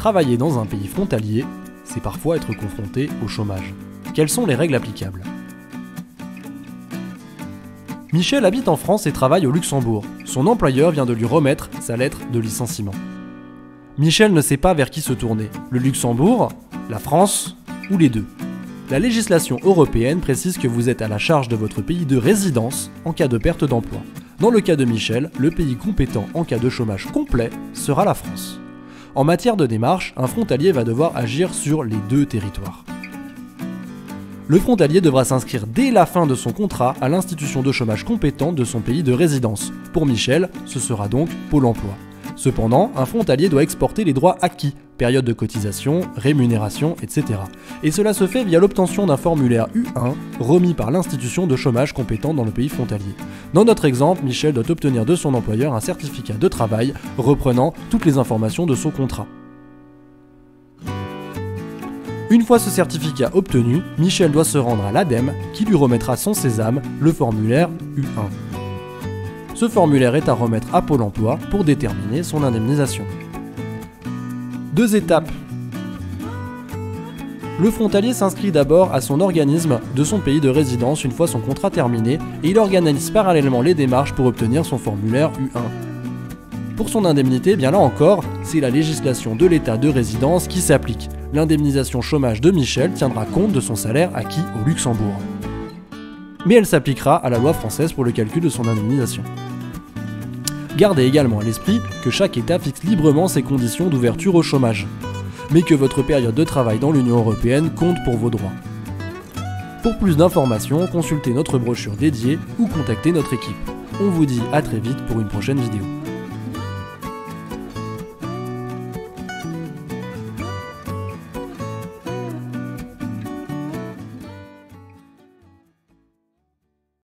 Travailler dans un pays frontalier, c'est parfois être confronté au chômage. Quelles sont les règles applicables ? Michel habite en France et travaille au Luxembourg. Son employeur vient de lui remettre sa lettre de licenciement. Michel ne sait pas vers qui se tourner, le Luxembourg, la France ou les deux. La législation européenne précise que vous êtes à la charge de votre pays de résidence en cas de perte d'emploi. Dans le cas de Michel, le pays compétent en cas de chômage complet sera la France. En matière de démarche, un frontalier va devoir agir sur les deux territoires. Le frontalier devra s'inscrire dès la fin de son contrat à l'institution de chômage compétente de son pays de résidence. Pour Michel, ce sera donc Pôle emploi. Cependant, un frontalier doit exporter les droits acquis, période de cotisation, rémunération, etc. Et cela se fait via l'obtention d'un formulaire U1 remis par l'institution de chômage compétente dans le pays frontalier. Dans notre exemple, Michel doit obtenir de son employeur un certificat de travail reprenant toutes les informations de son contrat. Une fois ce certificat obtenu, Michel doit se rendre à l'ADEME qui lui remettra son sésame, le formulaire U1. Ce formulaire est à remettre à Pôle emploi pour déterminer son indemnisation. 2 étapes. Le frontalier s'inscrit d'abord à son organisme de son pays de résidence une fois son contrat terminé et il organise parallèlement les démarches pour obtenir son formulaire U1. Pour son indemnité, bien là encore, c'est la législation de l'état de résidence qui s'applique. L'indemnisation chômage de Michel tiendra compte de son salaire acquis au Luxembourg. Mais elle s'appliquera à la loi française pour le calcul de son indemnisation. Gardez également à l'esprit que chaque État fixe librement ses conditions d'ouverture au chômage, mais que votre période de travail dans l'Union européenne compte pour vos droits. Pour plus d'informations, consultez notre brochure dédiée ou contactez notre équipe. On vous dit à très vite pour une prochaine vidéo.